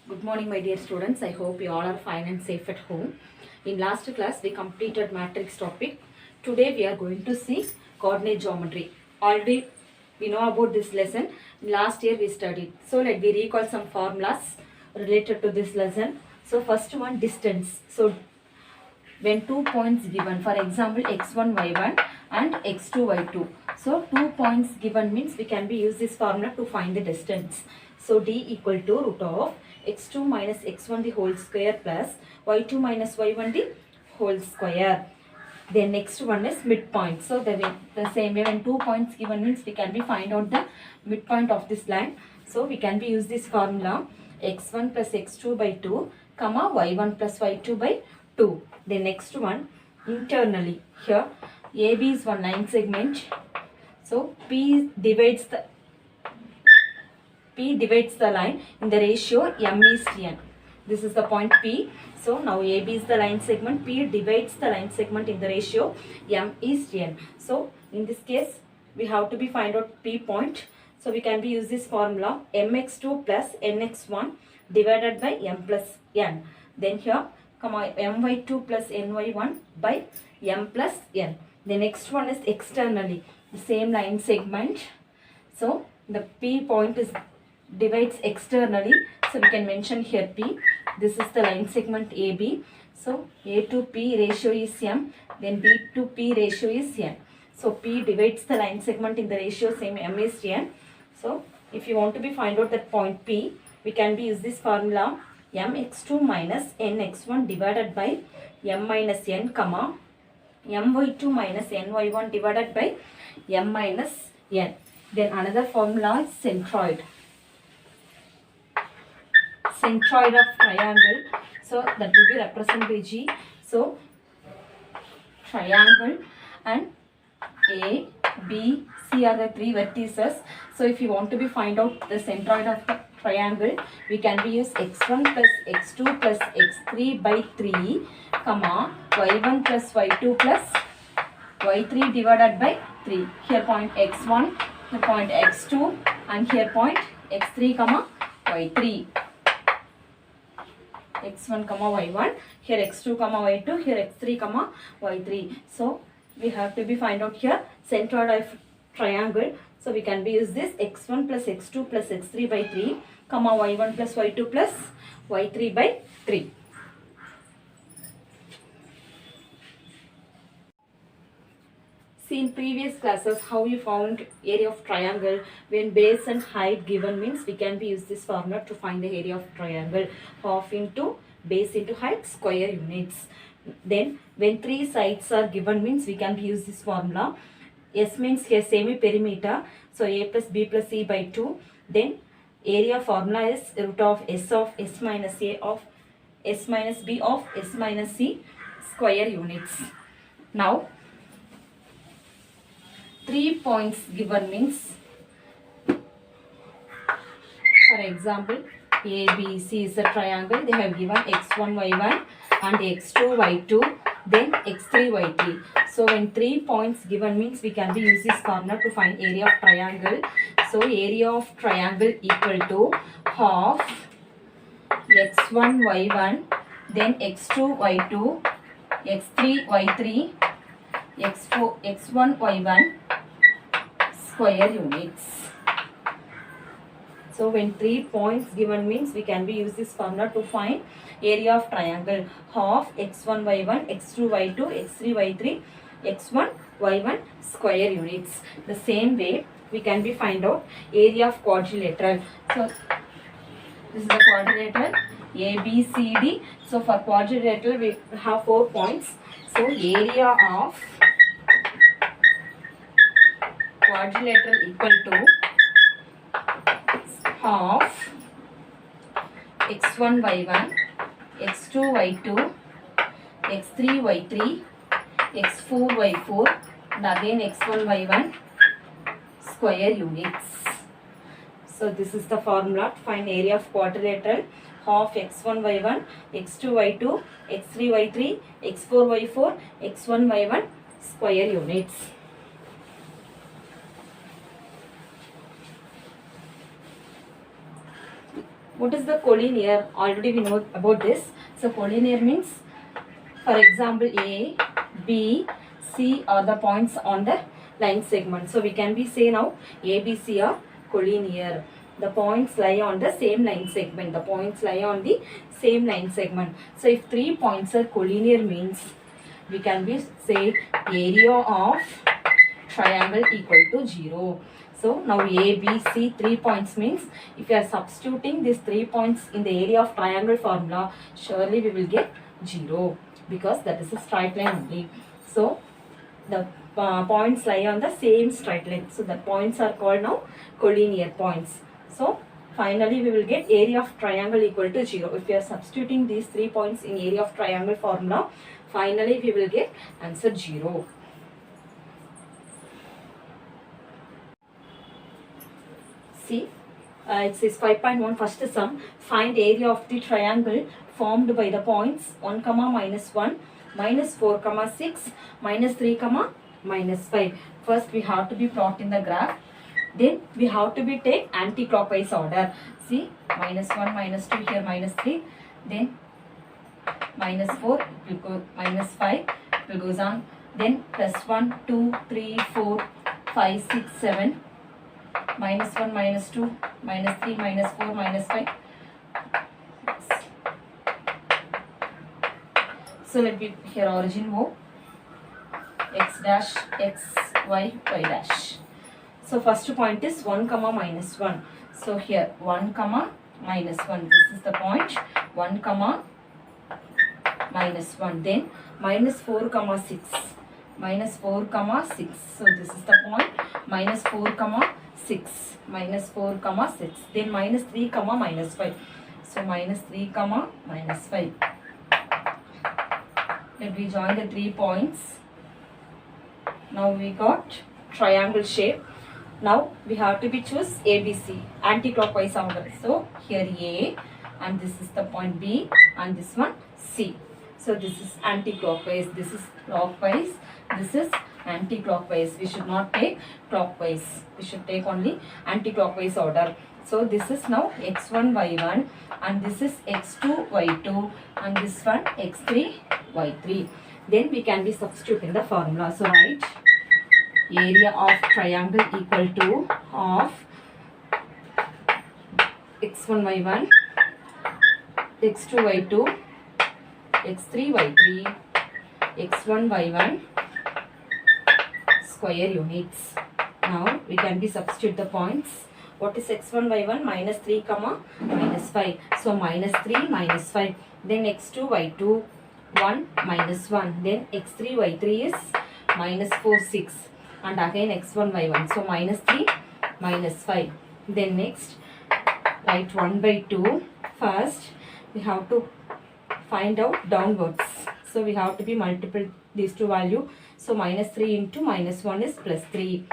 Good morning, my dear students. I hope you all are fine and safe at home. In last class, we completed matrix topic. Today, we are going to see coordinate geometry. Already, we know about this lesson. Last year, we studied. So, let me recall some formulas related to this lesson. So, first one, distance. So, when 2 points given, for example x1 y1 and x2 y2, so 2 points given means we can be use this formula to find the distance. So d equal to root of x2 minus x1 the whole square plus y2 minus y1 the whole square. Then next one is midpoint. So the same way, when 2 points given means we can be find out the midpoint of this line. So we can be use this formula x1 plus x2 by 2 comma y1 plus y2 by 2. The next one, internally, here AB is one line segment. So P divides the line in the ratio m is to n. This is the point P. So now AB is the line segment. P divides the line segment in the ratio m is to n. So in this case, we have to be find out P point. So we can be use this formula mx2 plus nx1 divided by m plus n. Then here my2 plus ny1 by m plus n. The next one is externally, the same line segment. So the P point is divides externally. So we can mention here P. This is the line segment AB. So A to P ratio is m. Then B to P ratio is n. So P divides the line segment in the ratio same m is to n. So if you want to be find out that point P, we can be use this formula mx2 minus nx1 divided by m minus n comma my2 minus ny1 divided by m minus n. Then another formula is centroid. Centroid of triangle. So that will be represented by G. So triangle and A, B, C are the three vertices. So if you want to be find out the centroid of the triangle, we can be use x1 plus x2 plus x3 by 3 comma y1 plus y2 plus y3 divided by 3. Here point x1, here point x2 and here point x3 comma y3. x1 comma y1, here x2 comma y2, here x3 comma y3. So we have to be find out here centroid of triangle. So we can be use this x1 plus x2 plus x3 by 3 comma y1 plus y2 plus y3 by 3. See in previous classes how you found area of triangle. When base and height given means we can be use this formula to find the area of triangle. Half into base into height square units. Then when three sides are given means we can be use this formula. S means here semi-perimeter. So A plus B plus C by 2. Then area formula is root of S minus A of S minus B of S minus C square units. Now 3 points given means, for example ABC is a triangle. They have given x1 y1 and x2 y2 then x3 y3. So when 3 points given means we can be use this formula to find area of triangle. So area of triangle equal to half x1 y1 then x2 y2 x3 y3 x1 y1 square units. So when 3 points given means we can be use this formula to find area of triangle. Half x1 y1 x2 y2 x3 y3 x1 y1 square units. The same way we can be find out area of quadrilateral. So this is the quadrilateral ABCD. So for quadrilateral we have 4 points. So area of quadrilateral equal to half x1 y1 x2 y2 x3 y3 x4 y4 and again x1 y1 square units. So this is the formula to find area of quadrilateral. Half x1 y1 x2 y2 x3 y3 x4 y4 x1 y1 square units. What is the collinear? Already we know about this. So collinear means, for example, A, B, C are the points on the line segment. So we can be say now A, B, C are collinear. The points lie on the same line segment. The points lie on the same line segment. So if 3 points are collinear means we can be say area of triangle equal to 0. So now A, B, C 3 points means if you are substituting these 3 points in the area of triangle formula, surely we will get 0 because that is a straight line only. So the points lie on the same straight line. So the points are called now collinear points. So finally we will get area of triangle equal to 0. If we are substituting these 3 points in area of triangle formula, finally we will get answer 0. See, it says 5.1 first sum. Find area of the triangle formed by the points 1, minus 1, minus 4, 6, minus 3, minus 5. First we have to be plot in the graph. Then we have to be take anti-clockwise order. See, minus 1, minus 2 here, minus 3. Then minus 4, it will go minus 5, it will goes on. Then plus 1, 2, 3, 4, 5, 6, 7. Minus 1, minus 2, minus 3, minus 4, minus 5. So let me here origin move x dash, x, y, y dash. So first point is 1, minus 1. So here 1, minus 1. This is the point 1, minus 1. Then minus 4, 6. Minus 4, 6. So this is the point minus 4, 6. Minus 4, 6. Then minus 3, minus 5. So minus 3, minus 5. Let me join the 3 points. Now we got triangle shape. Now we have to be choose ABC, anti-clockwise order. So here A and this is the point B and this one C. So this is anti-clockwise, this is clockwise, this is anti-clockwise. We should not take clockwise. We should take only anti-clockwise order. So this is now x1, y1 and this is x2, y2 and this one x3, y3. Then we can be substituting the formula. So write area of triangle equal to of x1, y1, x2, y2, x3, y3, x1, y1 square units. Now we can be substitute the points. What is x1, y1? Minus 3, minus 5. So minus 3, minus 5. Then x2, y2, 1, minus 1. Then x3, y3 is minus 4, 6. And again x1, y1. So minus 3, minus 5. Then next, write 1 by 2. First, we have to find out downwards. So we have to be multiple these two value. So minus 3 into minus 1 is plus 3.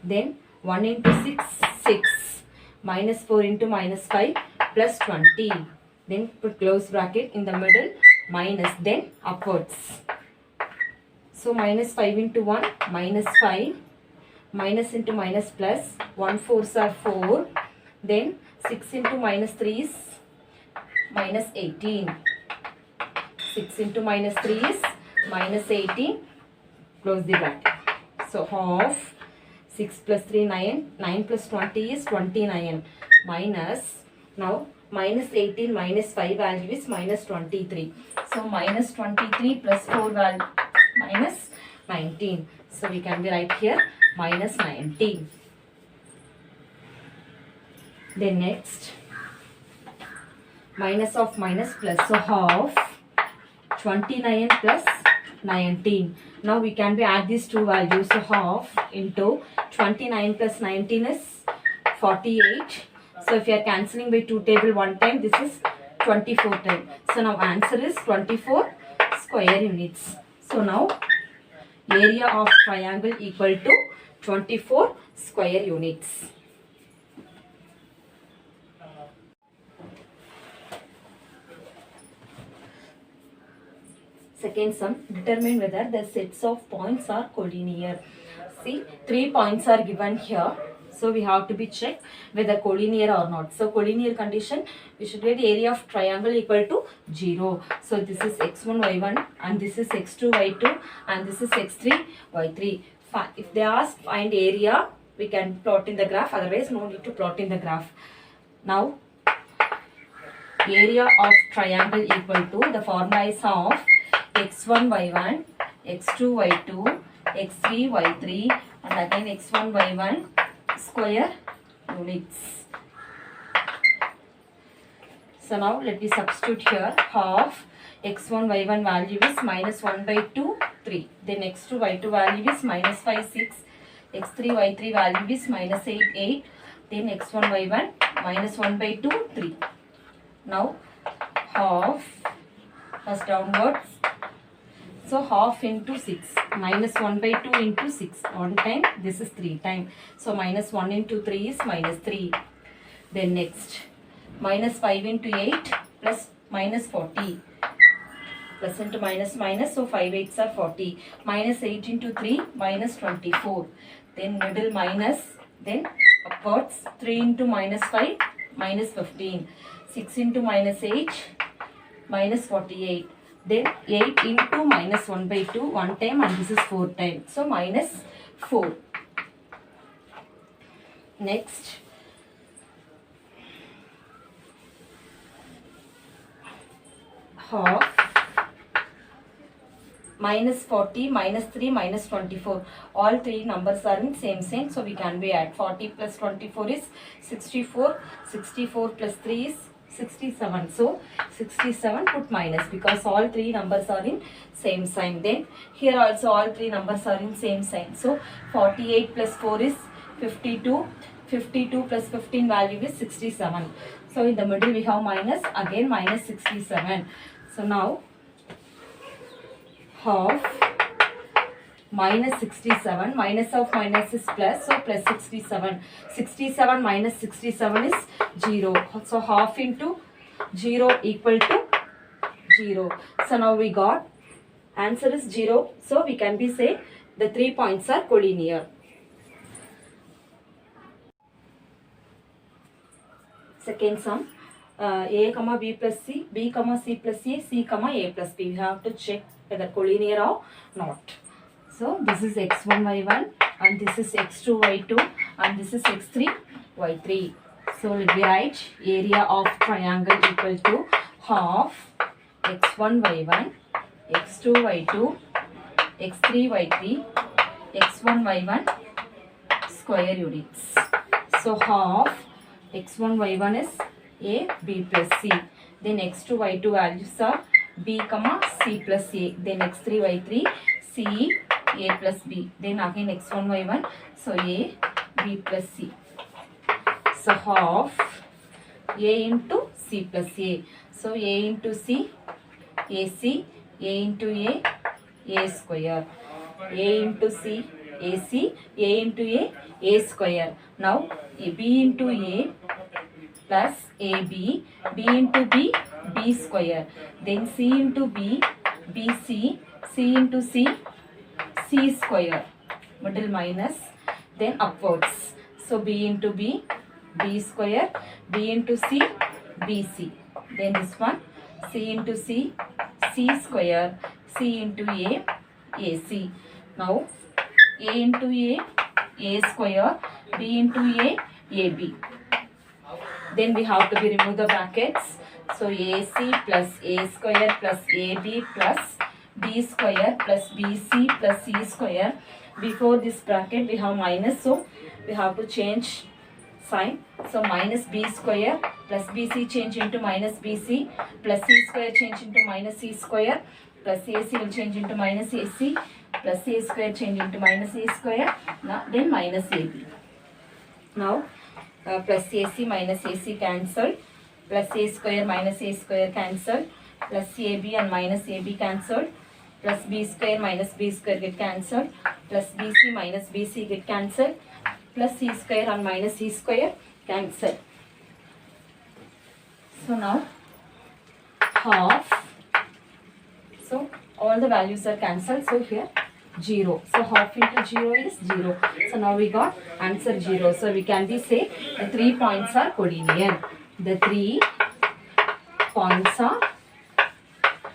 Then 1 into 6, 6. Minus 4 into minus 5 plus 20. Then put close bracket in the middle minus, then upwards. So minus 5 into 1, minus 5, minus into minus plus, 1 4s are 4, then 6 into minus 3 is minus 18, 6 into minus 3 is minus 18, close the bracket. So half, 6 plus 3, 9, 9 plus 20 is 29, minus, now minus 18 minus 5 value is minus 23. So minus 23 plus 4 value minus 19. So we can be right here minus 19. Then next, minus of minus plus. So half 29 plus 19. Now we can be add these two values. So half into 29 plus 19 is 48. So if you are cancelling by 2 table one time, this is 24 time. So now answer is 24 square units. So now area of triangle equal to 24 square units. Second sum, determine whether the sets of points are collinear. See, 3 points are given here. So we have to be check whether collinear or not. So collinear condition, we should get area of triangle equal to 0. So this is x1 y1 and this is x2 y2 and this is x3 y3. If they ask find area, we can plot in the graph, otherwise no need to plot in the graph. Now area of triangle equal to, the formula is of x1 y1, x2 y2, x3 y3 and again x1 y1 square units. So now let me substitute here. Half x1 y1 value is minus 1 by 2 3, then x2 y2 value is minus 5 6, x3 y3 value is minus 8 8, then x1 y1 minus 1 by 2 3. Now half first downwards, so half into 6, minus 1 by 2 into 6, 1 time, this is 3 time, so minus 1 into 3 is minus 3. Then next minus 5 into 8 plus minus 40, plus into minus minus, so 5 8s are 40, minus 8 into 3 minus 24, then middle minus, then upwards 3 into minus 5 minus 15, 6 into minus 8 minus 48, then 8 into minus 1 by 2 1 time and this is 4 times, so minus 4. Next half minus 40 minus 3 minus 24, all three numbers are in same sign, so we can be add 40 plus 24 is 64, 64 plus 3 is 67, so 67 put minus because all three numbers are in same sign. Then here also all three numbers are in same sign, so 48 plus 4 is 52, 52 plus 15 value is 67, so in the middle we have minus, again minus 67. So now half minus 67, minus of minus is plus, so plus 67, 67 minus 67 is 0, so half into 0 equal to 0. So now we got answer is 0, so we can be say the 3 points are collinear. Second sum, a comma b plus c, b comma c plus a, c comma a plus b. We have to check whether collinear or not. So this is x1 y1 and this is x2 y2 and this is x3 y3. So let me write area of triangle equal to half x1 y1, x2 y2, x3 y3, x1 y1 square units. So half x1 y1 is a b plus c, then x2 y2 values are b comma c plus a, then x3 y3 c a plus b, then again x1 y1, so a b plus c. So half a into c plus a, so a into c, ac, a into a square, a into c, ac, a into a square. Now b into a plus ab, b into b, b square, then c into b, bc, c into c, c square, middle minus, then upwards, so b into b, b square, b into c, bc, then this one c into c, c square, c into a, ac. Now a into a square, b into a, ab. Then we have to be remove the brackets. So AC plus A square plus AB plus B square plus BC plus C square. Before this bracket we have minus, so we have to change sign. So minus B square plus BC change into minus BC plus C square change into minus C square plus AC will change into minus AC plus A square change into minus A square. Now then minus AB. Now plus AC minus AC cancelled, plus A square minus A square cancelled, plus AB and minus AB cancelled, plus B square minus B square get cancelled, plus BC minus BC get cancelled, plus C square and minus C square cancelled. So now half, so all the values are cancelled, so here 0. So half into 0 is 0. So now we got answer 0. So we can be say the 3 points are collinear. The 3 points are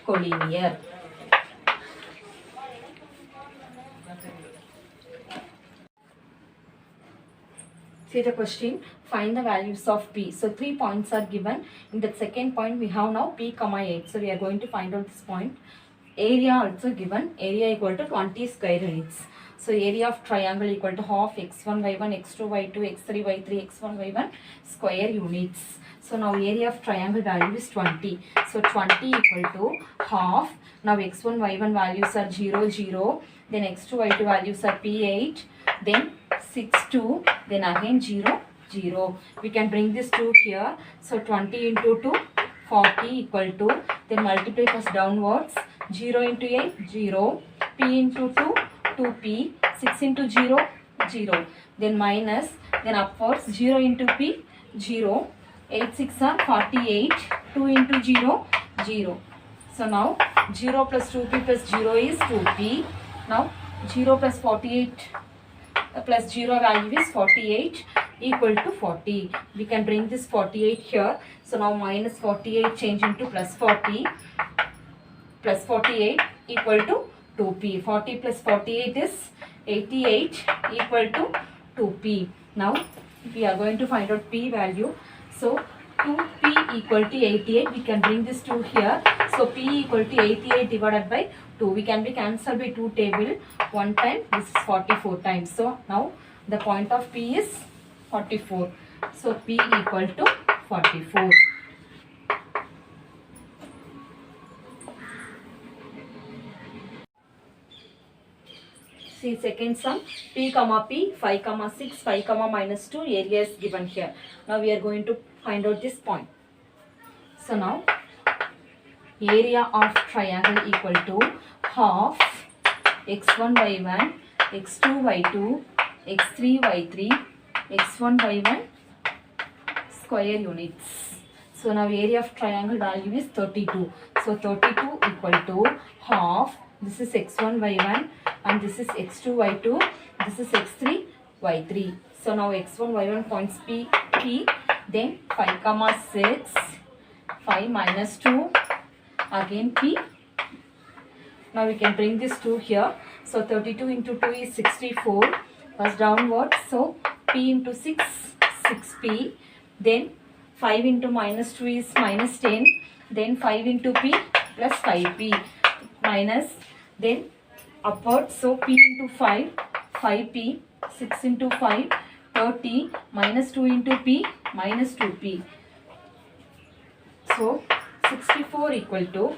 collinear. See the question, find the values of P. So 3 points are given. In the second point we have now P comma 8. So we are going to find out this point. Area also given, area equal to 20 square units. So area of triangle equal to half x1 y1 x2 y2 x3 y3 x1 y1 square units. So now area of triangle value is 20. So 20 equal to half. Now x1 y1 values are 0 0. Then x2 y2 values are p8. Then 6 2. Then again 0 0. We can bring this 2 here. So 20 into 2 40 equal to, then multiply first downwards, 0 into 8 0, p into 2 2p, 6 into 0 0, then minus, then upwards 0 into p 0, 8 6 are 48, 2 into 0 0. So now 0 plus 2p plus 0 is 2p. Now 0 plus 48 plus 0 value is 48 equal to 40. We can bring this 48 here. So now minus 48 change into plus 40. Plus 48 equal to 2p. 40 plus 48 is 88 equal to 2p. Now we are going to find out p value. So 2p equal to 88. We can bring this 2 here. So p equal to 88 divided by 2. We can be cancelled by 2 table. 1 time. This is 44 times. So now the point of p is 44. So p equal to 44. See second sum, p comma p, 5 comma 6, 5 comma minus 2, area is given here. Now we are going to find out this point. So now area of triangle equal to half x1 y1, x2 y2, x3 y3, x1 y1 square units. So now area of triangle value is 32. So 32 equal to half, this is x1 y1 and this is x2 y2, this is x3 y3. So now x1 y1 points p, then 5 comma 6, 5 minus 2, again p. Now we can bring this 2 here. So 32 into 2 is 64. First downwards. So p into 6, 6p. Then 5 into minus 2 is minus 10. Then 5 into p plus 5p. Minus. Then upwards. So p into 5, 5p. 6 into 5, 30. Minus 2 into p, minus 2p. So 64 equal to,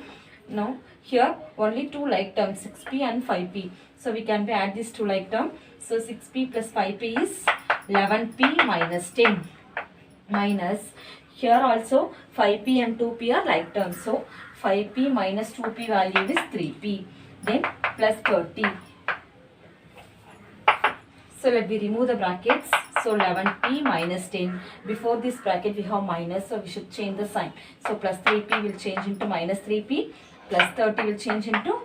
now here only two like terms, 6p and 5p. So we can add these two like term. So 6p plus 5p is 11p minus 10. Minus, here also 5p and 2p are like terms. So 5p minus 2p value is 3p. Then plus 30. So let me remove the brackets. So 11p minus 10. Before this bracket we have minus, so we should change the sign. So plus 3p will change into minus 3p. Plus 30 will change into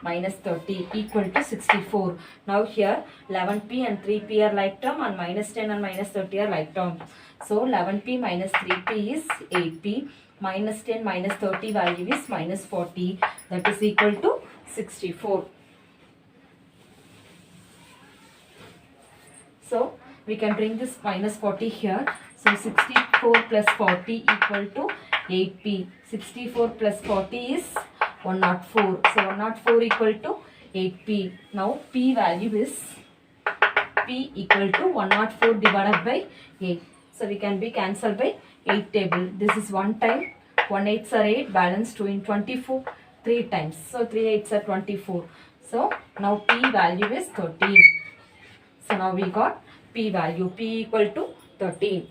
minus 30 equal to 64. Now here 11p and 3p are like term and minus 10 and minus 30 are like term. So 11p minus 3p is 8p. Minus 10 minus 30 value is minus 40. That is equal to 64. So we can bring this minus 40 here. So 64 plus 40 equal to 8p. 64 plus 40 is 104. So 104 equal to 8p. Now p value is p equal to 104 divided by 8. So we can be cancelled by 8 table. This is 1 time. 1 8s are 8. Balance 2 in 24. 3 times. So 3 8s are 24. So now p value is 13. So now we got p value. P equal to 13.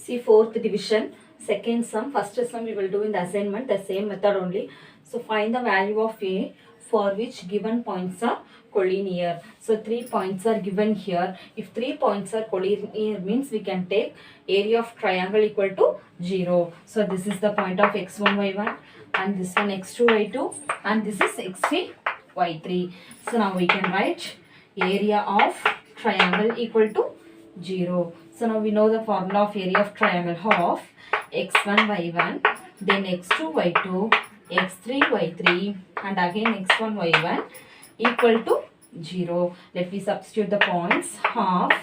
See fourth division, second sum. First sum we will do in the assignment, the same method only. So find the value of a for which given points are collinear. So 3 points are given here. If 3 points are collinear means we can take area of triangle equal to 0. So this is the point of x1, y1 and this one x2, y2 and this is x3, y3. So now we can write area of triangle equal to 0. So now we know the formula of area of triangle of x1, y1, then x2, y2, x3, y3 and again x1, y1 equal to 0. Let me substitute the points. Half.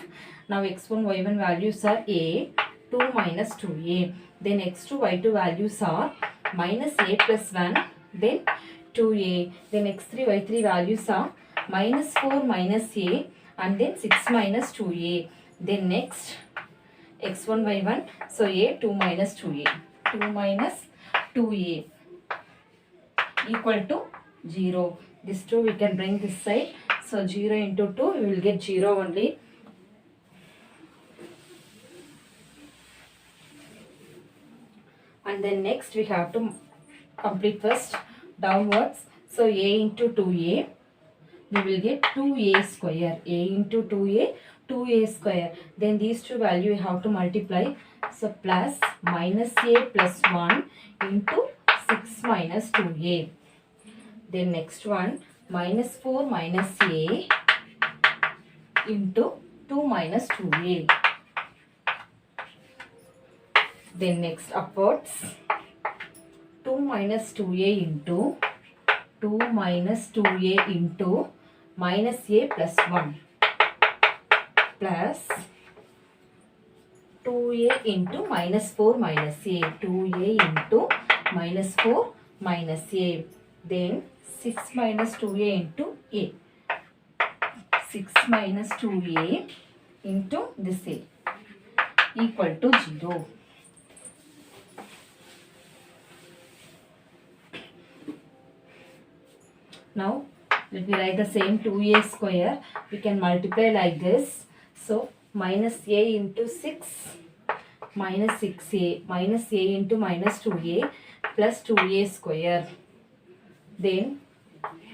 Now x1, y1 values are a, 2 minus 2a. Then x2, y2 values are minus a plus 1, then 2a. Then x3, y3 values are minus 4 minus a and then 6 minus 2a. Then next x1, y1. So a 2 minus 2a. 2 minus 2a equal to 0. This 2 we can bring this side. So 0 into 2 we will get 0 only. And then next we have to complete first downwards. So a into 2a we will get 2a square. A into 2a, 2a square. Then these two value we have to multiply. So plus minus a plus 1 into 6 minus 2a. Then next one minus 4 minus a into 2 minus 2a. Then next upwards 2 minus 2a into 2 minus 2a into minus a plus 1 plus 2a into minus 4 minus a. 2a into minus 4 minus a. Then 6 minus 2a into a. 6 minus 2a into this a equal to 0. Now let me write the same 2a square. We can multiply like this. So minus a into 6 minus 6a minus a into minus 2a plus 2a square. Then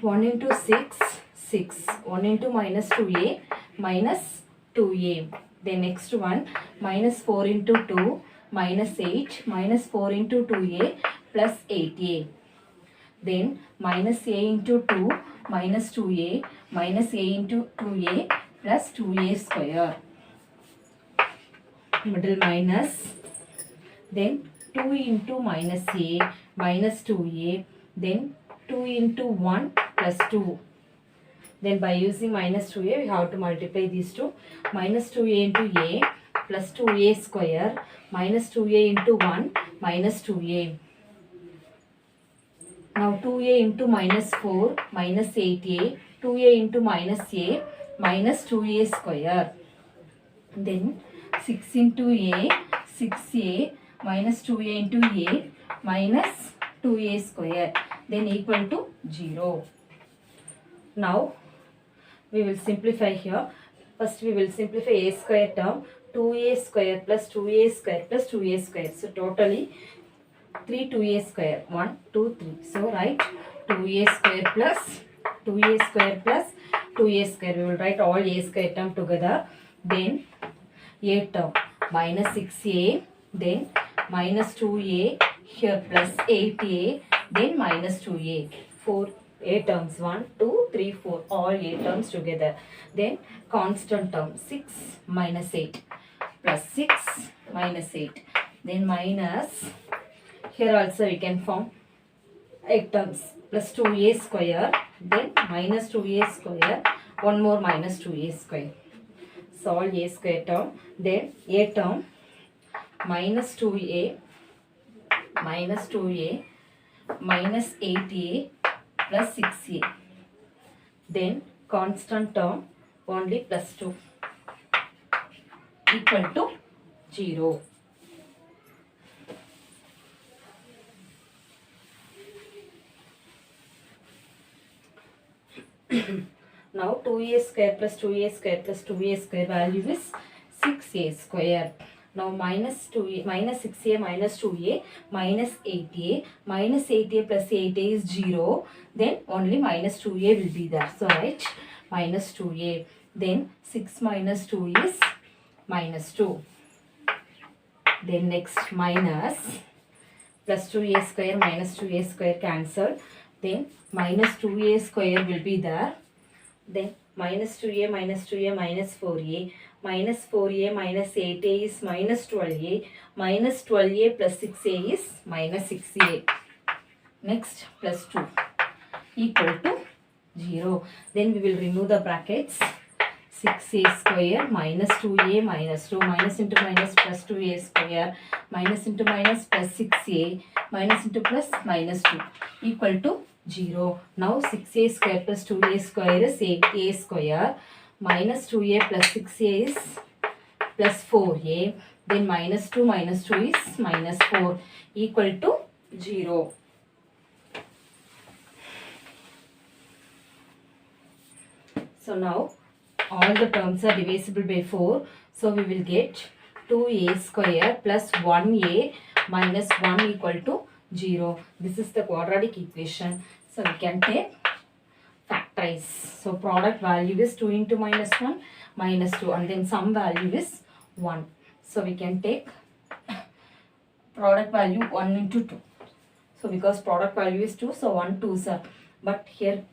1 into 6, 6. 1 into minus 2a minus 2a. Then next one minus 4 into 2 minus 8 minus 4 into 2a plus 8a. Then minus a into 2 minus 2a minus a into 2a plus 2a square. Middle minus. Then 2 into minus a minus 2a. Then 2 into 1 plus 2. Then by using minus 2a we have to multiply these two. Minus 2a into a plus 2a square minus 2a into 1 minus 2a. Now 2a into minus 4 minus 8a, 2a into minus a minus 2a square. Then 6 into a, 6a minus 2a into a minus 2a square. Then equal to 0. Now we will simplify here. First we will simplify a square term. 2a square plus 2a square plus 2a square. So totally 3 2a square. 1, 2, 3. So write 2a square plus 2a square plus 2a square. We will write all a square term together. Then a term minus 6a. Then minus 2a. Here plus 8a. Then minus 2a. 4 a terms. 1, 2, 3, 4. All a terms together. Then constant term 6 minus 8 plus 6 minus 8. Then minus. Here also we can form 8 terms plus 2a square, then minus 2a square, one more minus 2a square. So all a square term, then a term minus 2a minus 2a minus 8a plus 6a. Then constant term only plus 2 equal to 0. Now 2a square plus 2a square plus 2a square value is 6a square. Now minus 2a, minus 6a minus 2a minus 8a. Minus 8a plus 8a is 0. Then only minus 2a will be there. So write minus 2a. Then 6 minus 2 is minus 2. Then next minus plus 2a square minus 2a square cancelled. Then minus 2a square will be there. Then minus 2a minus 2a minus 4a. Minus 4a minus 8a is minus 12a. Minus 12a plus 6a is minus 6a. Next plus 2 equal to 0. Then we will remove the brackets. 6a square minus 2a minus 2 minus into minus plus 2a square minus into minus plus 6a minus into plus minus 2 equal to 0. Now 6a square plus 2a square is 8a square minus 2a plus 6a is plus 4a. Then minus 2 is minus 4 equal to 0. So now all the terms are divisible by 4. So we will get 2a square plus 1a minus 1 equal to 0. This is the quadratic equation. So we can take factorize. So product value is 2 into minus 1 minus 2 and then sum value is 1. So we can take product value 1 into 2. So because product value is 2, so 1 2s are. But here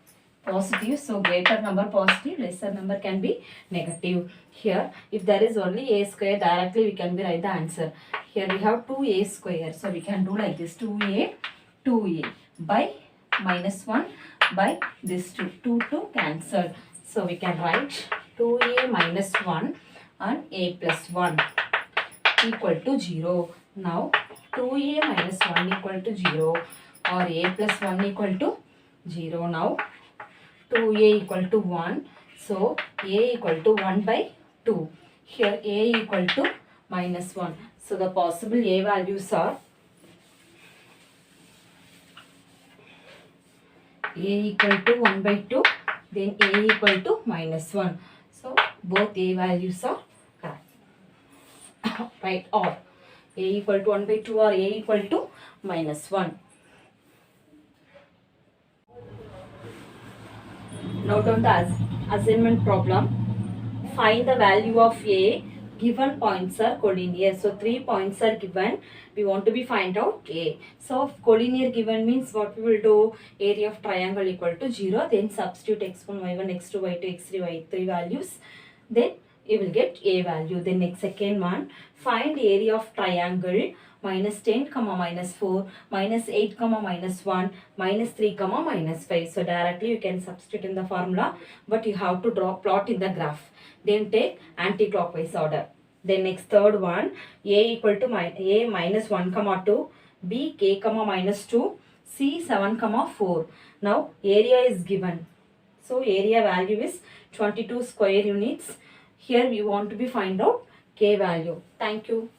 positive, so greater number positive, lesser number can be negative. Here if there is only a square, directly we can be write the answer. Here we have 2a square, so we can do like this, 2a by minus 1 by this 2 cancel. So we can write 2a minus 1 and a plus 1 equal to 0. Now 2a minus 1 equal to 0 or a plus 1 equal to 0. Now 2a equal to 1. So a equal to 1 by 2. Here a equal to minus 1. So the possible a values are a equal to 1 by 2. Then a equal to minus 1. So both a values are correct. Right, or a equal to 1 by 2 or a equal to minus 1. Note on the assignment problem. Find the value of a. Given points are collinear. So 3 points are given. We want to be find out a. So collinear given means what we will do, area of triangle equal to 0. Then substitute x1, y1, x2, y2, x3, y3 values. Then you will get a value. Then next second one, find area of triangle minus 10, minus 4, minus 8, minus 1, minus 3, minus 5. So directly you can substitute in the formula, but you have to draw plot in the graph. Then take anti-clockwise order. Then next third one, a equal to a minus 1, 2, b k, minus 2, c 7, 4. Now area is given. So area value is 22 square units. Here we want to be find out k value. Thank you.